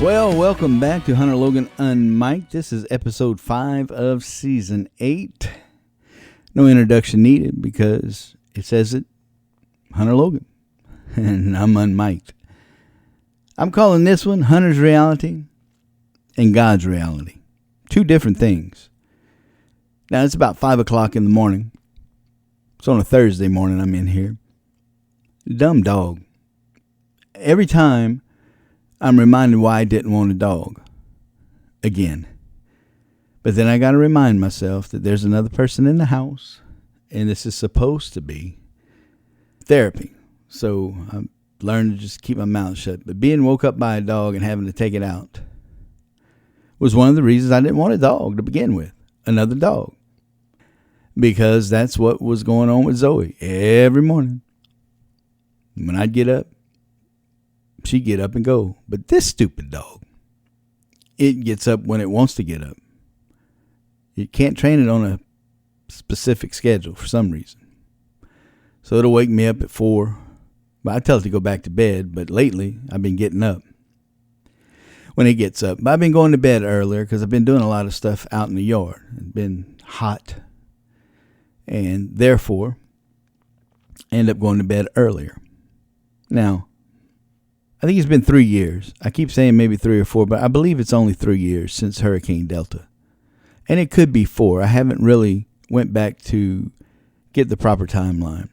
Well, welcome back to Hunter Logan Unmiked. This is episode 5 of season 8. No introduction needed because it says it, Hunter Logan, and I'm unmiked. I'm calling this one Hunter's Reality and God's Reality. Two different things. Now, it's about 5 o'clock in the morning. It's on a Thursday morning I'm in here. Dumb dog. Every time I'm reminded why I didn't want a dog. Again. But then I got to remind myself that there's another person in the house, and this is supposed to be therapy. So I've learned to just keep my mouth shut. But being woke up by a dog and having to take it out was one of the reasons I didn't want a dog to begin with. Another dog. Because that's what was going on with Zoe every morning. When I'd get up, she'd get up and go. But this stupid dog, it gets up when it wants to get up. You can't train it on a specific schedule for some reason. So it'll wake me up at 4. But I tell it to go back to bed. But lately, I've been getting up when it gets up. But I've been going to bed earlier because I've been doing a lot of stuff out in the yard. It's been hot. And therefore, I end up going to bed earlier. Now, I think it's been 3 years. I keep saying maybe 3 or 4, but I believe it's only 3 years since Hurricane Delta. And it could be 4. I haven't really went back to get the proper timeline.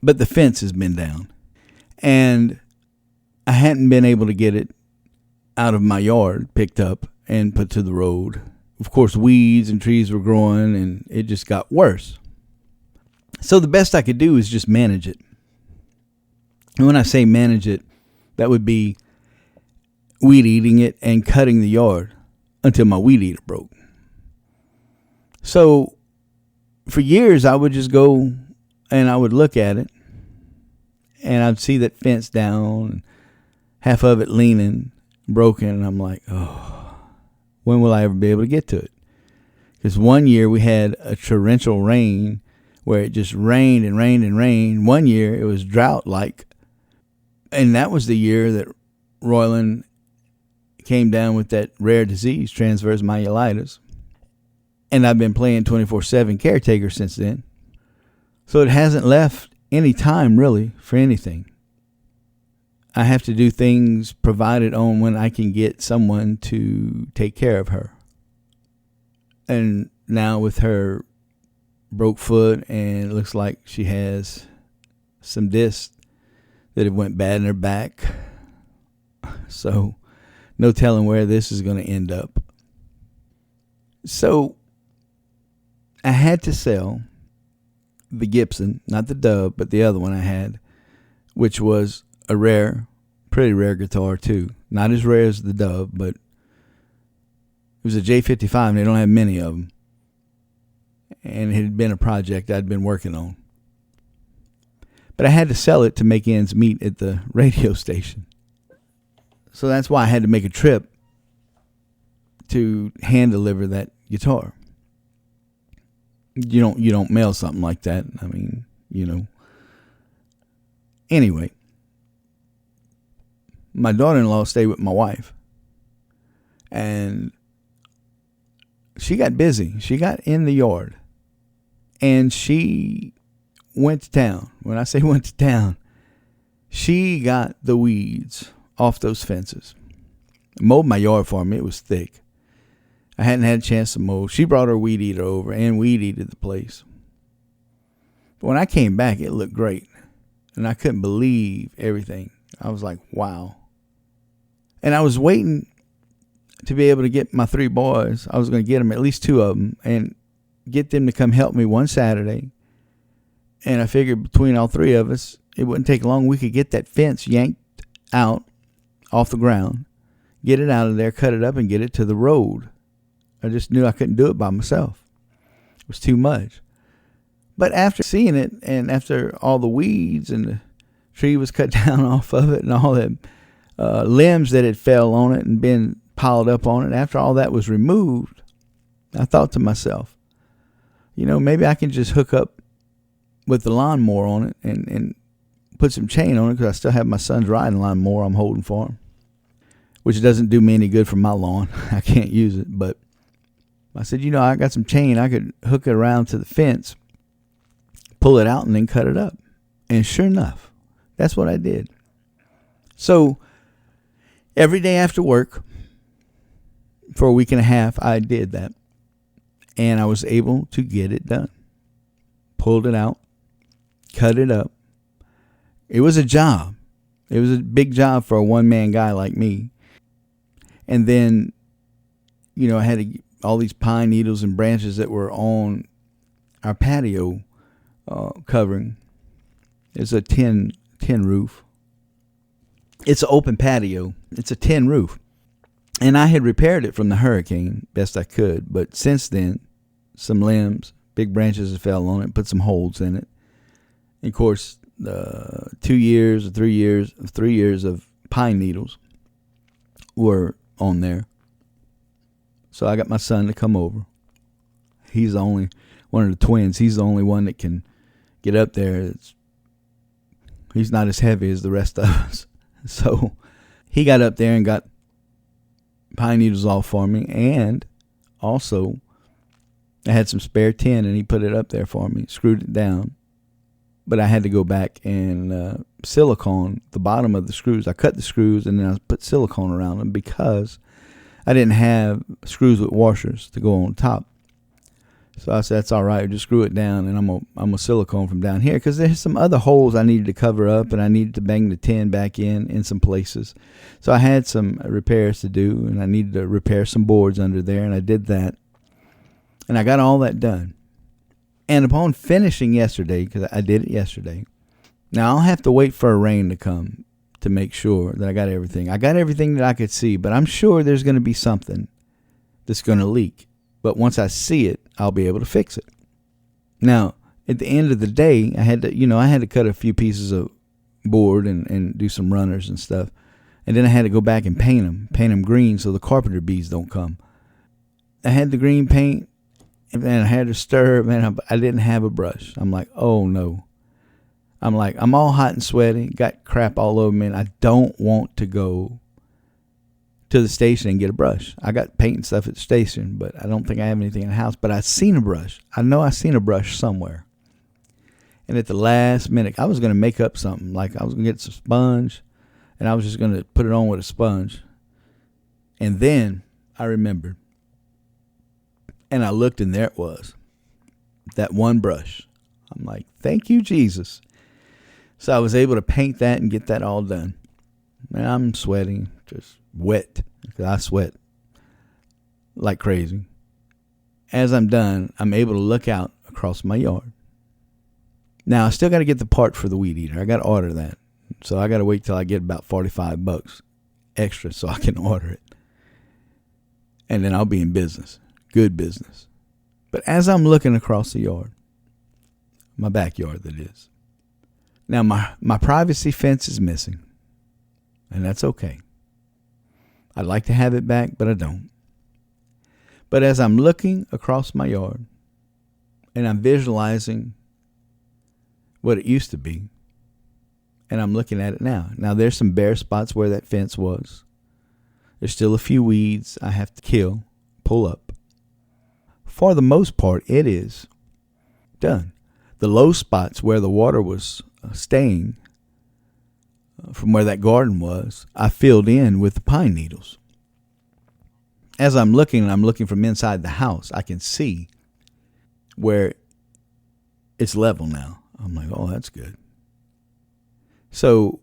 But the fence has been down. And I hadn't been able to get it out of my yard, picked up, and put to the road. Of course, weeds and trees were growing, and it just got worse. So the best I could do is just manage it. And when I say manage it, that would be weed eating it and cutting the yard until my weed eater broke. So for years, I would just go and I would look at it and I'd see that fence down, half of it leaning, broken. And I'm like, oh, when will I ever be able to get to it? Because one year we had a torrential rain where it just rained and rained and rained. One year it was drought-like. And that was the year that Royland came down with that rare disease, transverse myelitis. And I've been playing 24/7 caretaker since then. So it hasn't left any time, really, for anything. I have to do things provided on when I can get someone to take care of her. And now with her broke foot, and it looks like she has some discs that have went bad in her back. So no telling where this is going to end up. So I had to sell the Gibson, not the Dove, but the other one I had, which was a rare, pretty rare guitar too. Not as rare as the Dove, but it was a J55 and they don't have many of them. And it had been a project I'd been working on. But I had to sell it to make ends meet at the radio station. So that's why I had to make a trip to hand deliver that guitar. You don't mail something like that. I mean, Anyway, my daughter-in-law stayed with my wife. And she got busy. She got in the yard. And she went to town. When I say went to town, she got the weeds off those fences. Mowed my yard for me. It was thick. I hadn't had a chance to mow. She brought her weed eater over and weed eated the place. But when I came back, it looked great. And I couldn't believe everything. I was like, wow. And I was waiting to be able to get my 3 boys. I was going to get them, at least 2 of them, and get them to come help me one Saturday. And I figured between all 3 of us, it wouldn't take long. We could get that fence yanked out off the ground, get it out of there, cut it up, and get it to the road. I just knew I couldn't do it by myself. It was too much. But after seeing it, and after all the weeds and the tree was cut down off of it, and all the limbs that had fell on it and been piled up on it, after all that was removed, I thought to myself, maybe I can just hook up with the lawnmower on it and put some chain on it, because I still have my son's riding lawnmower I'm holding for him. which doesn't do me any good for my lawn. I can't use it. But I said, I got some chain. I could hook it around to the fence, pull it out, and then cut it up. And sure enough, that's what I did. So every day after work, for a week and a half, I did that. And I was able to get it done. Pulled it out, cut it up. It was a job. It was a big job for a one-man guy like me. And then, I had to get all these pine needles and branches that were on our patio covering. It's a tin roof. It's an open patio. It's a tin roof. And I had repaired it from the hurricane best I could. But since then, some limbs, big branches that fell on it, put some holes in it. And of course, 2 years or 3 years of pine needles were on there. So I got my son to come over. He's the only one of the twins. He's the only one that can get up there. He's not as heavy as the rest of us. So he got up there and got pine needles off for me. And also, I had some spare tin, and he put it up there for me, screwed it down. But I had to go back and silicone the bottom of the screws. I cut the screws, and then I put silicone around them because I didn't have screws with washers to go on top. So I said, that's all right. Just screw it down, and I'm gonna silicone from down here because there's some other holes I needed to cover up, and I needed to bang the tin back in some places. So I had some repairs to do, and I needed to repair some boards under there, and I did that. And I got all that done. And upon finishing yesterday, because I did it yesterday, now I'll have to wait for a rain to come to make sure that I got everything. I got everything that I could see, but I'm sure there's going to be something that's going to leak. But once I see it, I'll be able to fix it. Now, at the end of the day, I had to cut a few pieces of board and do some runners and stuff. And then I had to go back and paint them green so the carpenter bees don't come. I had the green paint. And then I had to stir, man, I didn't have a brush. I'm like, oh no. I'm all hot and sweaty, got crap all over me, and I don't want to go to the station and get a brush. I got paint and stuff at the station, but I don't think I have anything in the house. But I seen a brush. I know I seen a brush somewhere. And at the last minute, I was going to make up something. Like I was going to get some sponge, and I was just going to put it on with a sponge. And then I remembered. And I looked, and there it was, that one brush. I'm like, thank you, Jesus. So I was able to paint that and get that all done. And I'm sweating, just wet, because I sweat like crazy. As I'm done, I'm able to look out across my yard. Now, I still got to get the part for the weed eater. I got to order that. So I got to wait till I get about $45 extra so I can order it. And then I'll be in business. Good business. But as I'm looking across the yard, my backyard that is, now my privacy fence is missing. And that's okay. I'd like to have it back, but I don't. But as I'm looking across my yard, and I'm visualizing what it used to be, and I'm looking at it now. Now there's some bare spots where that fence was. There's still a few weeds I have to pull up. For the most part, it is done. The low spots where the water was staying from where that garden was, I filled in with the pine needles. As I'm looking, and I'm looking from inside the house, I can see where it's level now. I'm like, oh, that's good. So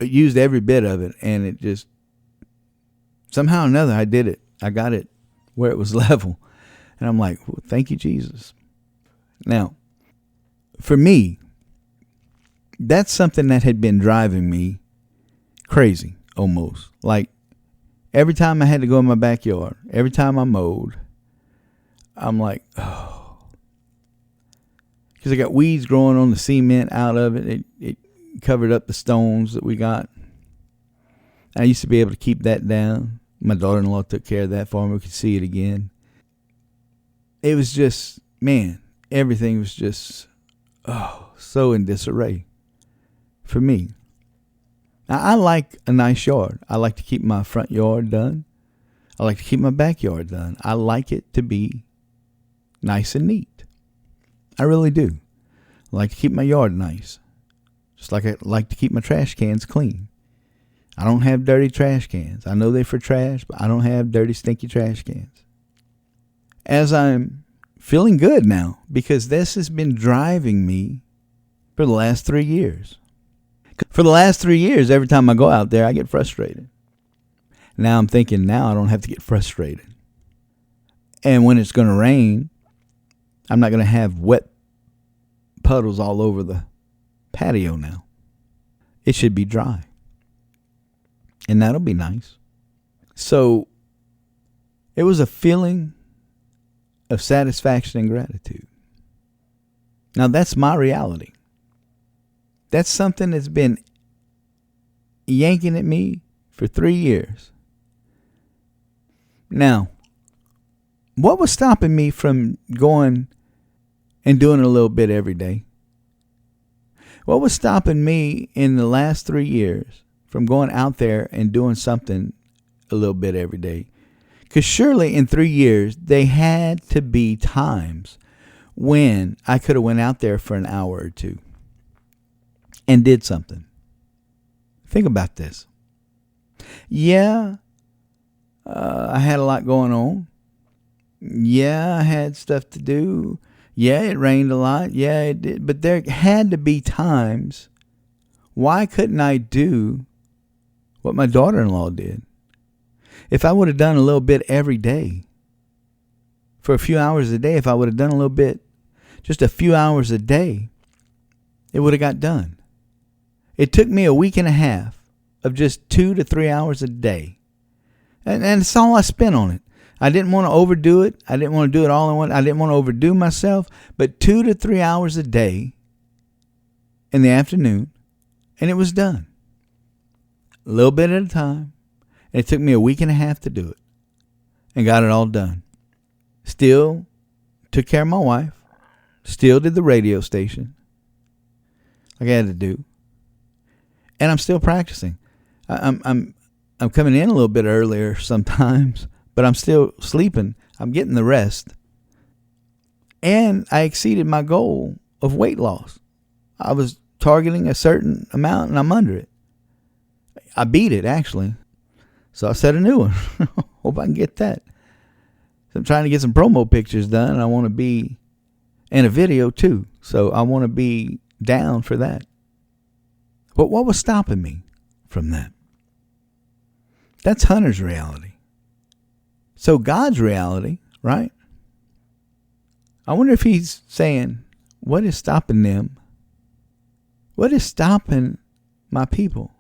it used every bit of it, and it just, somehow or another, I did it. I got it where it was level. And I'm like, well, thank you, Jesus. Now, for me, that's something that had been driving me crazy almost. Like every time I had to go in my backyard, every time I mowed, I'm like, oh. Because I got weeds growing on the cement out of it. It covered up the stones that we got. I used to be able to keep that down. My daughter-in-law took care of that for me. We could see it again. It was just, man, everything was just, so in disarray for me. Now, I like a nice yard. I like to keep my front yard done. I like to keep my backyard done. I like it to be nice and neat. I really do. I like to keep my yard nice. Just like I like to keep my trash cans clean. I don't have dirty trash cans. I know they're for trash, but I don't have dirty, stinky trash cans. As I'm feeling good now, because this has been driving me for the last 3 years. For the last 3 years, every time I go out there, I get frustrated. Now I'm thinking, now I don't have to get frustrated. And when it's going to rain, I'm not going to have wet puddles all over the patio now. It should be dry. And that'll be nice. So it was a feeling of satisfaction and gratitude. Now that's my reality. That's something that's been yanking at me for 3 years. Now, what was stopping me from going and doing a little bit every day? What was stopping me in the last 3 years from going out there and doing something a little bit every day? Because surely in 3 years, they had to be times when I could have went out there for an hour or two and did something. Think about this. Yeah, I had a lot going on. Yeah, I had stuff to do. Yeah, it rained a lot. Yeah, it did. But there had to be times. Why couldn't I do what my daughter-in-law did? If I would have done a little bit every day, for a few hours a day, if I would have done a little bit, just a few hours a day, it would have got done. It took me a week and a half of just 2 to 3 hours a day. And that's all I spent on it. I didn't want to overdo it. I didn't want to do it all in one. I didn't want to overdo myself. But 2 to 3 hours a day in the afternoon, and it was done. A little bit at a time. And it took me a week and a half to do it. And got it all done. Still took care of my wife. Still did the radio station like I had to do. And I'm still practicing. I'm coming in a little bit earlier sometimes, but I'm still sleeping. I'm getting the rest. And I exceeded my goal of weight loss. I was targeting a certain amount, and I'm under it. I beat it, actually. So I set a new one. Hope I can get that. So I'm trying to get some promo pictures done, and I want to be in a video, too. So I want to be down for that. But what was stopping me from that? That's Hunter's reality. So God's reality, right? I wonder if he's saying, what is stopping them? What is stopping my people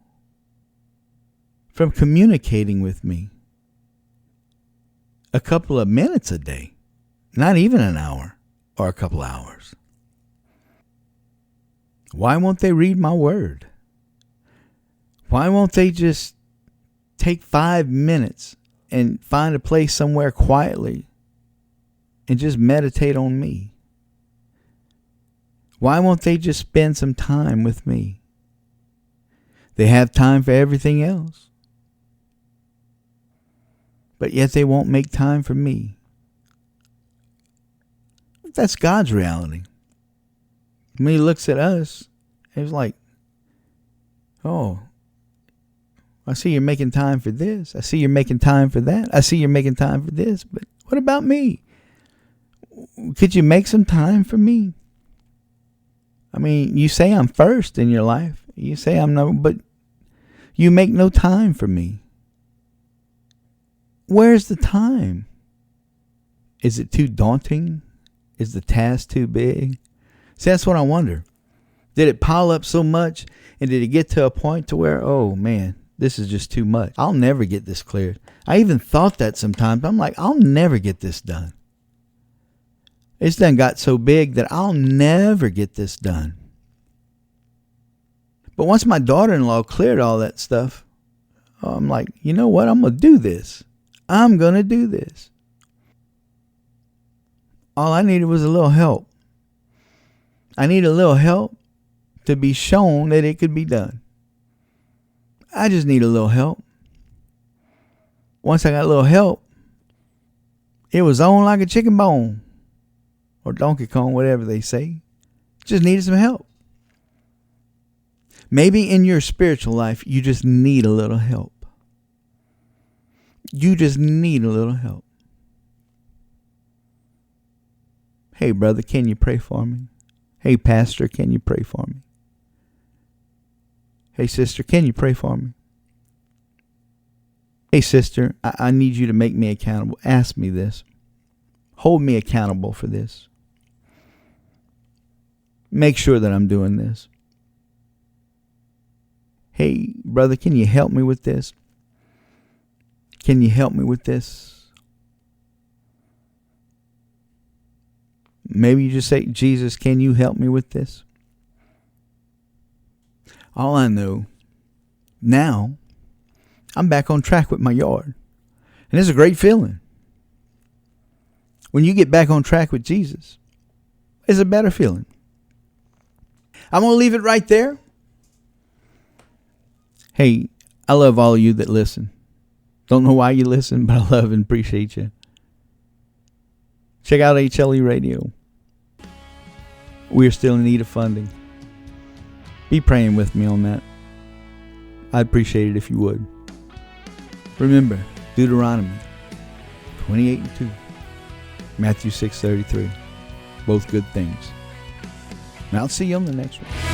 from communicating with me a couple of minutes a day? Not even an hour or a couple hours. Why won't they read my word? Why won't they just take 5 minutes and find a place somewhere quietly and just meditate on me? Why won't they just spend some time with me? They have time for everything else, but yet they won't make time for me. That's God's reality. When he looks at us, he's like, oh, I see you're making time for this. I see you're making time for that. I see you're making time for this. But what about me? Could you make some time for me? I mean, you say I'm first in your life. You say I'm no, but you make no time for me. Where's the time? Is it too daunting? Is the task too big? See, that's what I wonder. Did it pile up so much, and did it get to a point to where, oh man, this is just too much. I'll never get this cleared. I even thought that sometimes. I'm like, I'll never get this done. It's done got so big that I'll never get this done. But once my daughter-in-law cleared all that stuff, I'm like, you know what? I'm going to do this. I'm going to do this. All I needed was a little help. I need a little help to be shown that it could be done. I just need a little help. Once I got a little help, it was on like a chicken bone or Donkey Kong, whatever they say. Just needed some help. Maybe in your spiritual life, you just need a little help. You just need a little help. Hey, brother, can you pray for me? Hey, pastor, can you pray for me? Hey, sister, can you pray for me? Hey, sister, I need you to make me accountable. Ask me this. Hold me accountable for this. Make sure that I'm doing this. Hey, brother, can you help me with this? Can you help me with this? Maybe you just say, Jesus, can you help me with this? All I know now, I'm back on track with my yard. And it's a great feeling. When you get back on track with Jesus, it's a better feeling. I'm going to leave it right there. Hey, I love all of you that listen. Don't know why you listen, but I love and appreciate you. Check out HLE Radio. We're still in need of funding. Be praying with me on that. I'd appreciate it if you would. Remember, Deuteronomy 28:2, Matthew 6:33. Both good things. And I'll see you on the next one.